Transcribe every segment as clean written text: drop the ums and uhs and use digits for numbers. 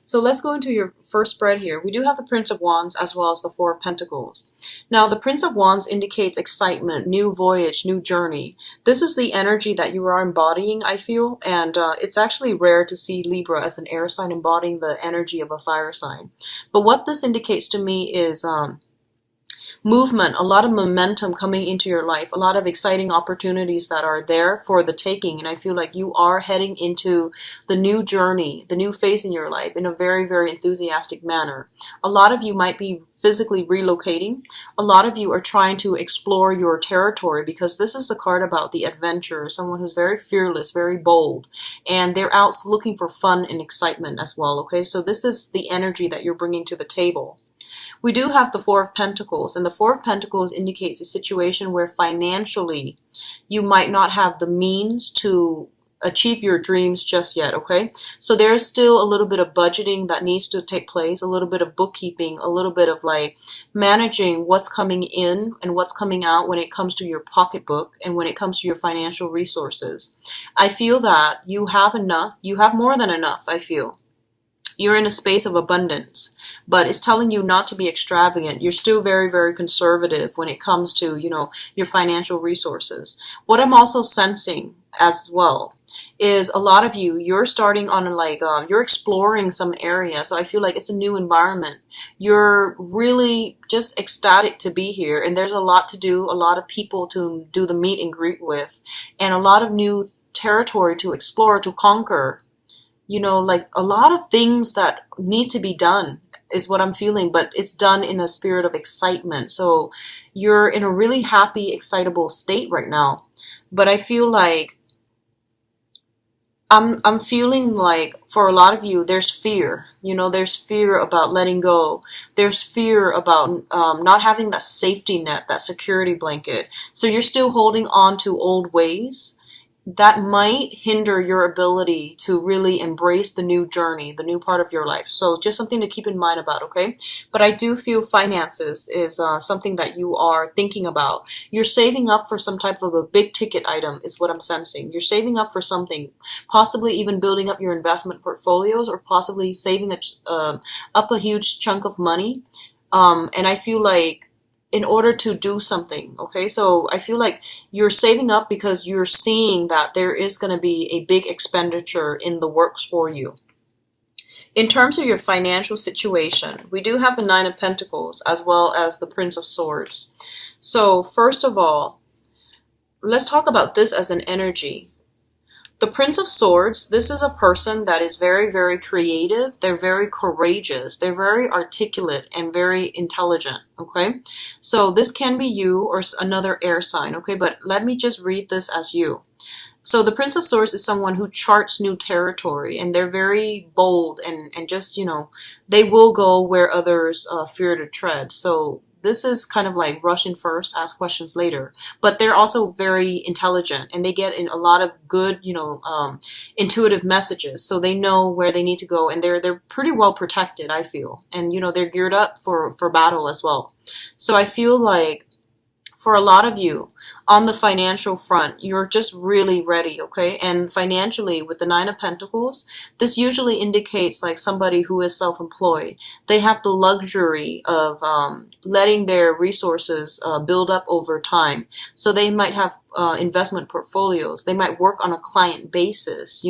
So let's go into your first spread here. We do have the Prince of Wands as well as the Four of Pentacles. Now, the Prince of Wands indicates excitement, new voyage, new journey. This is the energy that you are embodying, I feel, and it's actually rare to see Libra as an air sign embodying the energy of a fire sign. But what this indicates to me is movement, a lot of momentum coming into your life, a lot of exciting opportunities that are there for the taking. And I feel like you are heading into the new journey, the new phase in your life in a very, very enthusiastic manner. A lot of you might be physically relocating. A lot of you are trying to explore your territory because this is the card about the adventurer, someone who's very fearless, very bold, and they're out looking for fun and excitement as well. Okay, so this is the energy that you're bringing to the table. We do have the Four of Pentacles, and the Four of Pentacles indicates a situation where financially you might not have the means to achieve your dreams just yet, okay? So there's still a little bit of budgeting that needs to take place, a little bit of bookkeeping, a little bit of like managing what's coming in and what's coming out when it comes to your pocketbook and when it comes to your financial resources. I feel that you have enough, you have more than enough, I feel. You're in a space of abundance, but it's telling you not to be extravagant. You're still very, very conservative when it comes to, your financial resources. What I'm also sensing as well is a lot of you, you're starting on you're exploring some area. So I feel like it's a new environment. You're really just ecstatic to be here. And there's a lot to do, a lot of people to do the meet and greet with, and a lot of new territory to explore, to conquer. Like a lot of things that need to be done is what I'm feeling, but it's done in a spirit of excitement. So you're in a really happy, excitable state right now. But I feel like I'm feeling like for a lot of you, there's fear. There's fear about letting go. There's fear about not having that safety net, that security blanket. So you're still holding on to old ways. That might hinder your ability to really embrace the new journey, the new part of your life. So just something to keep in mind about, okay? But I do feel finances is something that you are thinking about. You're saving up for some type of a big ticket item is what I'm sensing. You're saving up for something, possibly even building up your investment portfolios or possibly saving up a huge chunk of money. And I feel like in order to do something, okay? So I feel like you're saving up because you're seeing that there is going to be a big expenditure in the works for you. In terms of your financial situation, we do have the Nine of Pentacles as well as the Prince of Swords. So first of all, let's talk about this as an energy. The Prince of Swords, this is a person that is very, very creative. They're very courageous. They're very articulate and very intelligent, okay? So this can be you or another air sign, okay? But let me just read this as you. So the Prince of Swords is someone who charts new territory, and they're very bold and just, they will go where others fear to tread. So this is kind of like rush in first, ask questions later. But they're also very intelligent, and they get in a lot of good, intuitive messages. So they know where they need to go, and they're pretty well protected, I feel. And, they're geared up for battle as well. So I feel like for a lot of you, on the financial front, you're just really ready, okay? And financially, with the Nine of Pentacles, this usually indicates like somebody who is self-employed. They have the luxury of letting their resources build up over time. So they might have investment portfolios. They might work on a client basis,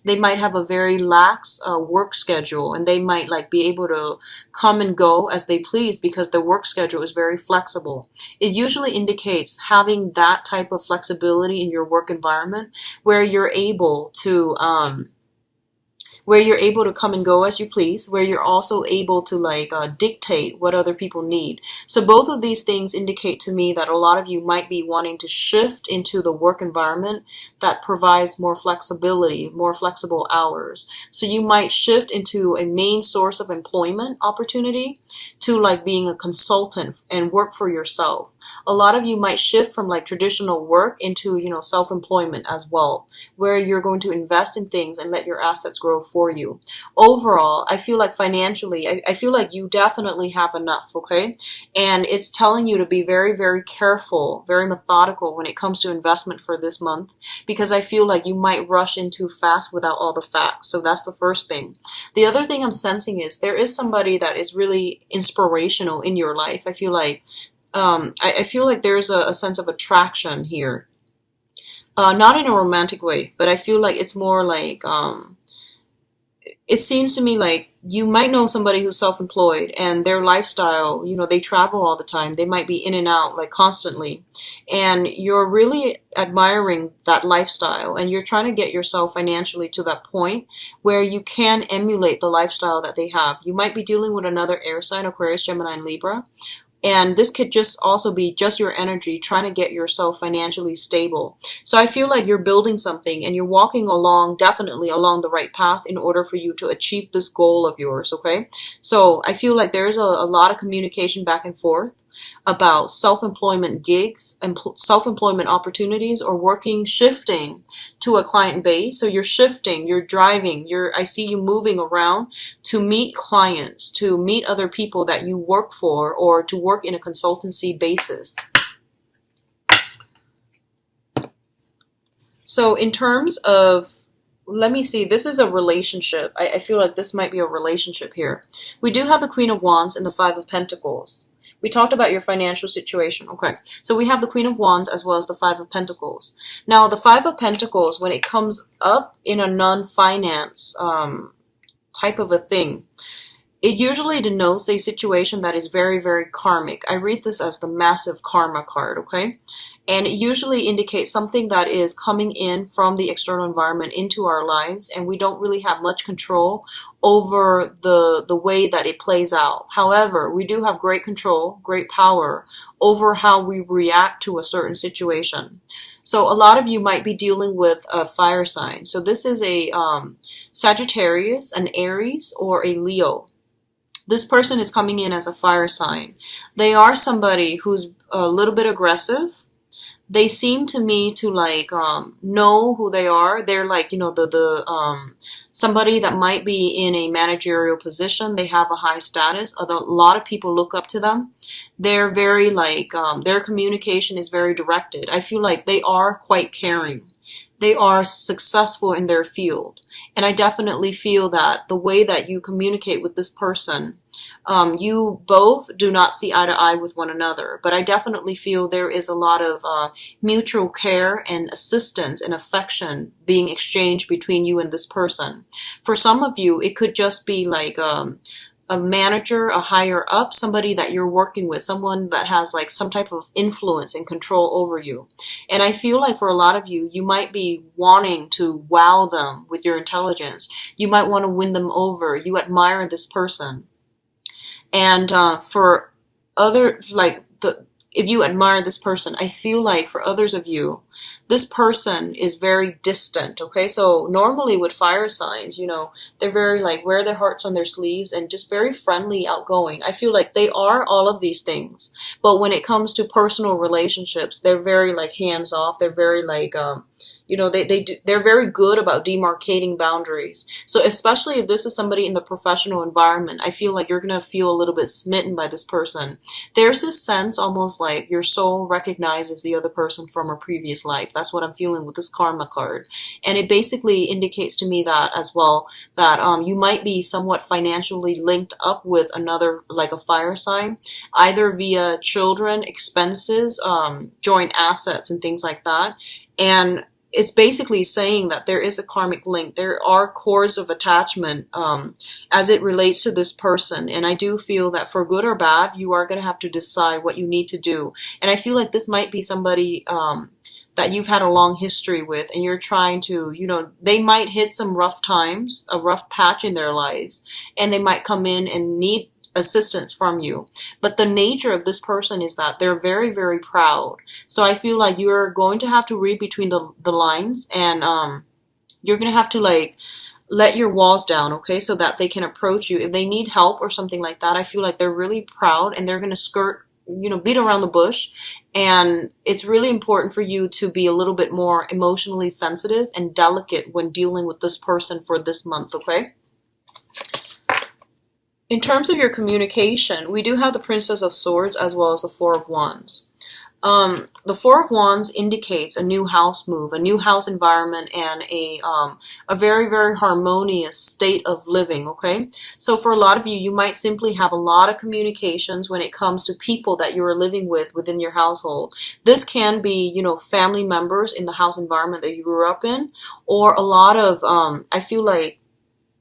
They might have a very lax work schedule, and they might be able to come and go as they please because the work schedule is very flexible. It usually indicates having that type of flexibility in your work environment where you're able to come and go as you please, where you're also able to dictate what other people need. So both of these things indicate to me that a lot of you might be wanting to shift into the work environment that provides more flexibility, more flexible hours. So you might shift into a main source of employment opportunity to like being a consultant and work for yourself. A lot of you might shift from like traditional work into, you know, self-employment as well, where you're going to invest in things and let your assets grow for you. Overall, I feel like financially, I feel like you definitely have enough, okay? And it's telling you to be very, very careful, very methodical when it comes to investment for this month, because I feel like you might rush in too fast without all the facts. So that's the first thing. The other thing I'm sensing is there is somebody that is really inspirational in your life. I feel like I feel like there's a sense of attraction here. Not in a romantic way, but I feel like it's more like it seems to me like you might know somebody who's self-employed and their lifestyle, you know, they travel all the time. They might be in and out like constantly. And you're really admiring that lifestyle and you're trying to get yourself financially to that point where you can emulate the lifestyle that they have. You might be dealing with another air sign, Aquarius, Gemini, and Libra. And this could just also be just your energy trying to get yourself financially stable. So I feel like you're building something and you're walking along, definitely along the right path in order for you to achieve this goal of yours, okay? So I feel like there's a lot of communication back and forth about self-employment gigs and self-employment opportunities, or working, shifting to a client base. So you're shifting, you're driving, I see you moving around to meet clients, to meet other people that you work for, or to work in a consultancy basis. So in terms of, let me see, this is a relationship. I feel like this might be a relationship here. We do have the Queen of Wands and the Five of Pentacles. We talked about your financial situation. Okay, so we have the Queen of Wands as well as the Five of Pentacles. Now, the Five of Pentacles, when it comes up in a non-finance type of a thing, it usually denotes a situation that is very, very karmic. I read this as the massive karma card, okay? And it usually indicates something that is coming in from the external environment into our lives, and we don't really have much control over the way that it plays out. However, we do have great control, great power over how we react to a certain situation. So a lot of you might be dealing with a fire sign. So this is a Sagittarius, an Aries, or a Leo. This person is coming in as a fire sign. They are somebody who's a little bit aggressive. They seem to me to like know who they are. They're like, you know, somebody that might be in a managerial position. They have a high status. A lot of people look up to them. They're very like their communication is very directed. I feel like they are quite caring. They are successful in their field. And I definitely feel that the way that you communicate with this person, you both do not see eye to eye with one another. But I definitely feel there is a lot of mutual care and assistance and affection being exchanged between you and this person. For some of you, it could just be like a manager, a higher up, somebody that you're working with, someone that has like some type of influence and control over you. And I feel like for a lot of you, you might be wanting to wow them with your intelligence. You might want to win them over. You admire this person. And for other, like if you admire this person, I feel like for others of you, this person is very distant, okay? So normally with fire signs, you know, they're very like wear their hearts on their sleeves and just very friendly, outgoing. I feel like they are all of these things. But when it comes to personal relationships, they're very like hands off. They're very like, you know, they're very good about demarcating boundaries. So especially if this is somebody in the professional environment, I feel like you're going to feel a little bit smitten by this person. There's this sense almost like your soul recognizes the other person from a previous life. That's what I'm feeling with this karma card. And it basically indicates to me that as well, that you might be somewhat financially linked up with another, like a fire sign, either via children, expenses, joint assets, and things like that. And it's basically saying that there is a karmic link. There are cores of attachment as it relates to this person. And I do feel that for good or bad, you are going to have to decide what you need to do. And I feel like this might be somebody that you've had a long history with, and you're trying to, you know, they might hit some rough times, a rough patch in their lives, and they might come in and need assistance from you. But the nature of this person is that they're very, very proud. So I feel like you're going to have to read between the lines, and you're going to have to like let your walls down, okay, so that they can approach you. If they need help or something like that, I feel like they're really proud and they're going to skirt, beat around the bush. And it's really important for you to be a little bit more emotionally sensitive and delicate when dealing with this person for this month, okay? In terms of your communication, we do have the Princess of Swords as well as the Four of Wands. The Four of Wands indicates a new house move, a new house environment, and a very, very harmonious state of living, okay? So for a lot of you, you might simply have a lot of communications when it comes to people that you are living with within your household. This can be, family members in the house environment that you grew up in, or a lot of, I feel like,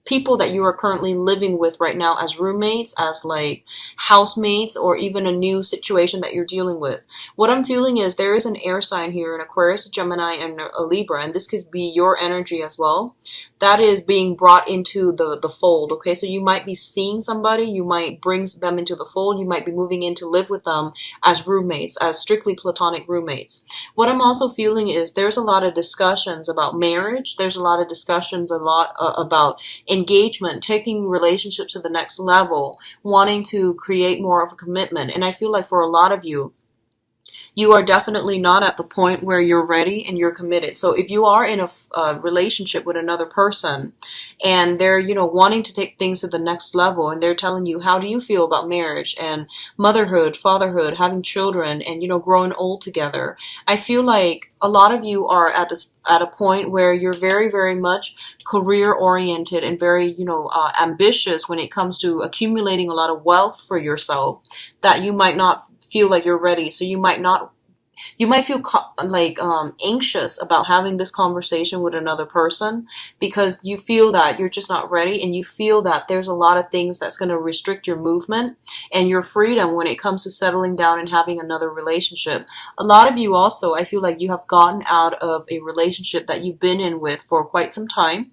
people that you are currently living with right now as roommates, as like housemates, or even a new situation that you're dealing with. What I'm feeling is there is an air sign here, an Aquarius, a Gemini, and a Libra, and this could be your energy as well. That is being brought into the fold, okay? So you might be seeing somebody, you might bring them into the fold, you might be moving in to live with them as roommates, as strictly platonic roommates. What I'm also feeling is there's a lot of discussions about marriage, there's a lot of discussions about engagement, taking relationships to the next level, wanting to create more of a commitment. And I feel like for a lot of you, you are definitely not at the point where you're ready and you're committed. So if you are in a relationship with another person and they're, wanting to take things to the next level, and they're telling you, how do you feel about marriage and motherhood, fatherhood, having children, and, growing old together, I feel like a lot of you are at a point where you're very, very much career oriented and very, ambitious when it comes to accumulating a lot of wealth for yourself, that you might not feel like you're ready. So you might feel anxious about having this conversation with another person because you feel that you're just not ready, and you feel that there's a lot of things that's going to restrict your movement and your freedom when it comes to settling down and having another relationship. A lot of you also, I feel like you have gotten out of a relationship that you've been in with for quite some time,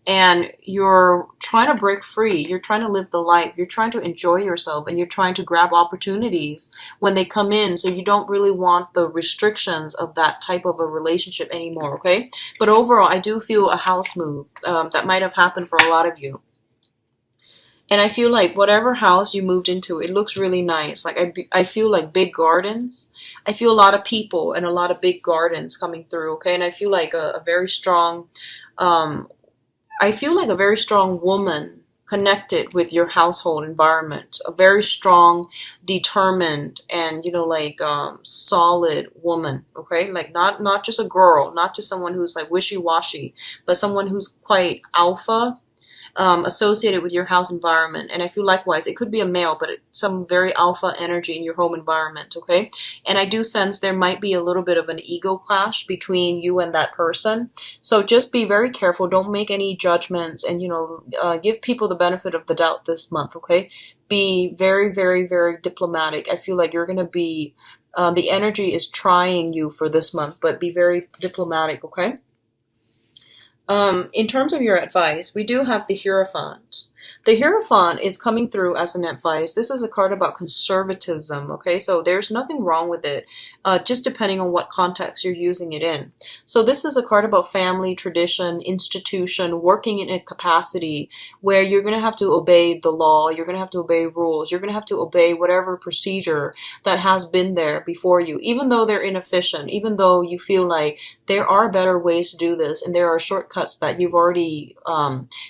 and you're trying to break free, you're trying to live the life, you're trying to enjoy yourself, and you're trying to grab opportunities when they come in, so you don't really want the restrictions of that type of a relationship anymore, okay? But overall, I do feel a house move that might have happened for a lot of you. And I feel like whatever house you moved into, it looks really nice. Like I feel like big gardens. I feel a lot of people and a lot of big gardens coming through, okay? And I feel like a very strong... I feel like a very strong woman connected with your household environment, a very strong, determined, and solid woman, okay? Like not just a girl, not just someone who's like wishy-washy, but someone who's quite alpha, associated with your house environment. And I feel likewise, it could be a male, but some very alpha energy in your home environment, okay? And I do sense there might be a little bit of an ego clash between you and that person. So just be very careful. Don't make any judgments, and, give people the benefit of the doubt this month, okay? Be very, very, very diplomatic. I feel like you're going to be, the energy is trying you for this month, but be very diplomatic, okay? In terms of your advice, we do have the Hierophant. The Hierophant is coming through as an advice. This is a card about conservatism, okay? So there's nothing wrong with it, just depending on what context you're using it in. So this is a card about family, tradition, institution, working in a capacity where you're going to have to obey the law, you're going to have to obey rules, you're going to have to obey whatever procedure that has been there before you, even though they're inefficient, even though you feel like there are better ways to do this and there are shortcuts that you've already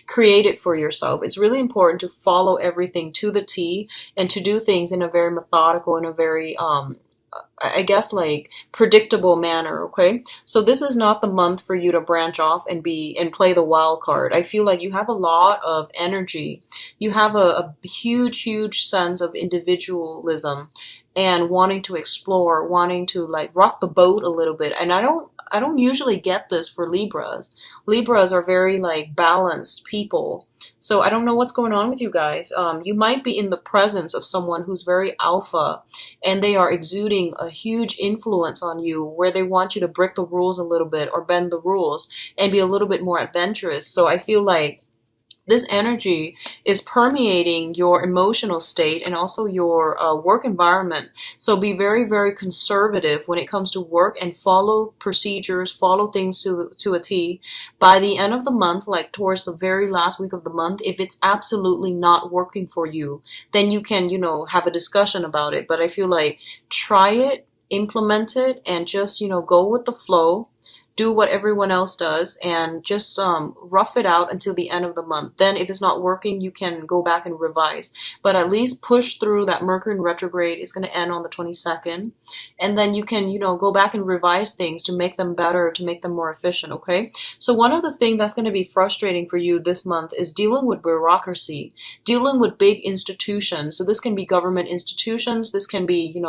created for yourself. It's really important to follow everything to the T and to do things in a very methodical and a very, I guess, like predictable manner, okay? So this is not the month for you to branch off and play the wild card. I feel like you have a lot of energy. You have a huge, huge sense of individualism and wanting to explore, wanting to like rock the boat a little bit. And I don't usually get this for Libras. Libras are very like balanced people. So I don't know what's going on with you guys. You might be in the presence of someone who's very alpha, and they are exuding a huge influence on you where they want you to break the rules a little bit or bend the rules and be a little bit more adventurous. So I feel like this energy is permeating your emotional state and also your work environment. So be very, very conservative when it comes to work and follow procedures, follow things to a T. By the end of the month, like towards the very last week of the month, if it's absolutely not working for you, then you can, have a discussion about it. But I feel like try it, implement it, and just, go with the flow. Do what everyone else does and just rough it out until the end of the month. Then if it's not working, you can go back and revise. But at least push through that. Mercury in retrograde is going to end on the 22nd. And then you can, go back and revise things to make them better, to make them more efficient, okay? So one of the things that's going to be frustrating for you this month is dealing with bureaucracy, dealing with big institutions. So this can be government institutions, this can be,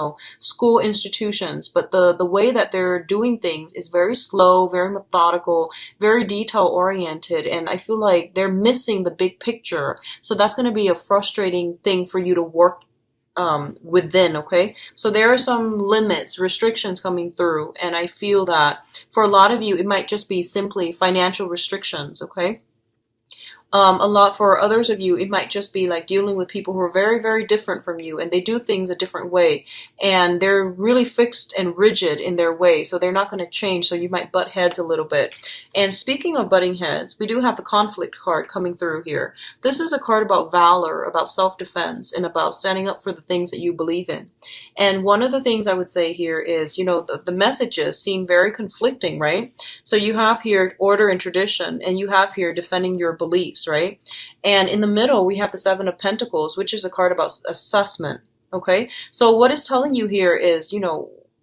school institutions. But the way that they're doing things is very slow, very methodical, very detail oriented, and I feel like they're missing the big picture. So that's going to be a frustrating thing for you to work within, okay? So there are some limits, restrictions coming through, and I feel that for a lot of you, it might just be simply financial restrictions, okay? A lot for others of you, it might just be like dealing with people who are very, very different from you, and they do things a different way, and they're really fixed and rigid in their way, so they're not going to change, so you might butt heads a little bit. And speaking of butting heads, we do have the conflict card coming through here. This is a card about valor, about self-defense, and about standing up for the things that you believe in. And one of the things I would say here is, the messages seem very conflicting, right? So you have here order and tradition, and you have here defending your beliefs, right? And in the middle, we have the Seven of Pentacles, which is a card about assessment, okay? So what it's telling you here is,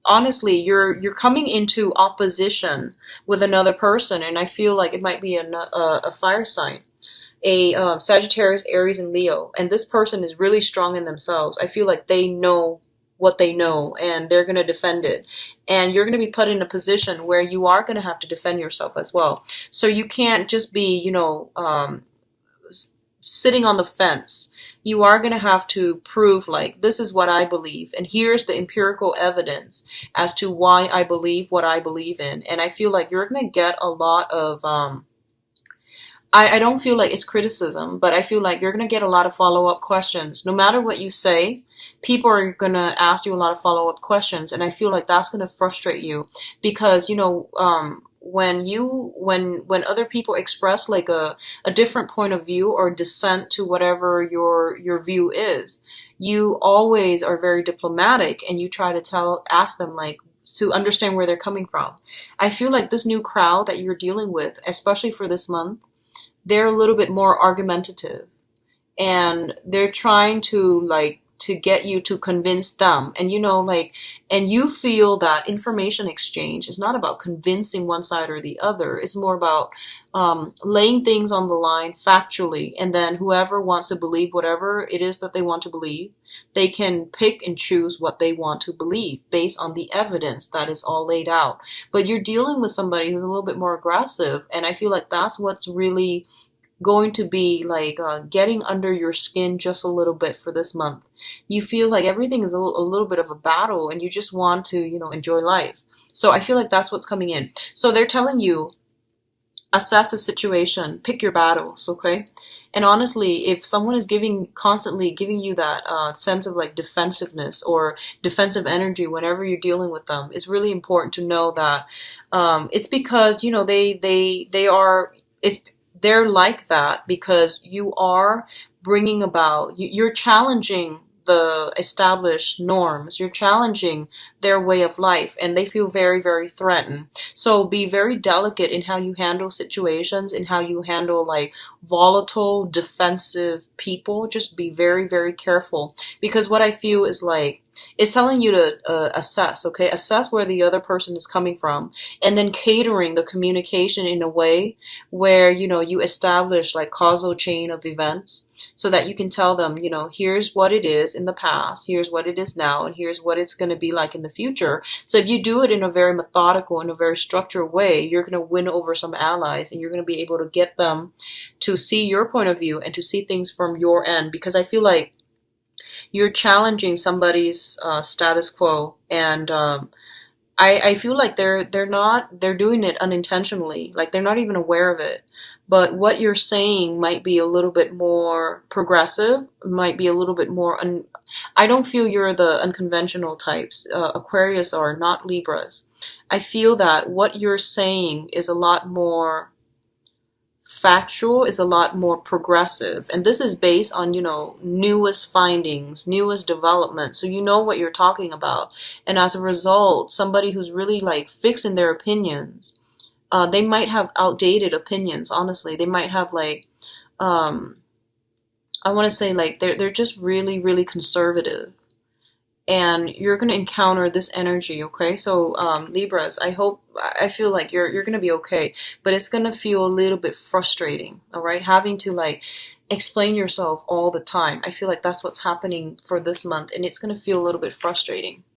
honestly, you're coming into opposition with another person, and I feel like it might be a fire sign. A Sagittarius, Aries, and Leo. And this person is really strong in themselves. I feel like they know what they know, and they're going to defend it. And you're going to be put in a position where you are going to have to defend yourself as well. So you can't just be, sitting on the fence. You are going to have to prove, like, this is what I believe, and here's the empirical evidence as to why I believe what I believe in. And I feel like you're going to get a lot of I don't feel like it's criticism, but I feel like you're going to get a lot of follow-up questions. No matter what you say, people are going to ask you a lot of follow-up questions, and I feel like that's going to frustrate you because, when other people express like a different point of view or dissent to whatever your view is, you always are very diplomatic and you try to ask them like to understand where they're coming from. I feel like this new crowd that you're dealing with, especially for this month, they're a little bit more argumentative, and they're trying to get you to convince them. And and you feel that information exchange is not about convincing one side or the other. It's more about laying things on the line factually, and then whoever wants to believe whatever it is that they want to believe, they can pick and choose what they want to believe based on the evidence that is all laid out. But you're dealing with somebody who's a little bit more aggressive, and I feel like that's what's really going to be like getting under your skin just a little bit for this month. You feel like everything is a little bit of a battle, and you just want to, enjoy life. So I feel like that's what's coming in. So they're telling you, assess the situation, pick your battles, okay? And honestly, if someone is constantly giving you that sense of like defensiveness or defensive energy whenever you're dealing with them, it's really important to know that it's because, they're like that because you are bringing about, you're challenging the established norms, you're challenging their way of life, and they feel very, very threatened. So be very delicate in how you handle situations, in how you handle like volatile, defensive people. Just be very, very careful, because what I feel is like, it's telling you to assess, okay? Assess where the other person is coming from, and then catering the communication in a way where, you establish like causal chain of events so that you can tell them, here's what it is in the past, here's what it is now, and here's what it's going to be like in the future. So if you do it in a very methodical, in a very structured way, you're going to win over some allies, and you're going to be able to get them to see your point of view and to see things from your end, because I feel like you're challenging somebody's status quo, and I feel like they're doing it unintentionally, like they're not even aware of it, but what you're saying might be a little bit more progressive, might be a little bit more I don't feel you're the unconventional types. Aquarius are not Libras. I feel that what you're saying is a lot more factual, is a lot more progressive, and this is based on, newest findings, newest development, so you know what you're talking about. And as a result, somebody who's really like fixed in their opinions, they might have outdated opinions. Honestly, they might have like, um I want to say like they're just really really conservative, and you're going to encounter this energy. Okay, so Libras, I feel like you're going to be okay, but it's going to feel a little bit frustrating. All right, having to like explain yourself all the time. I feel like that's what's happening for this month, and it's going to feel a little bit frustrating.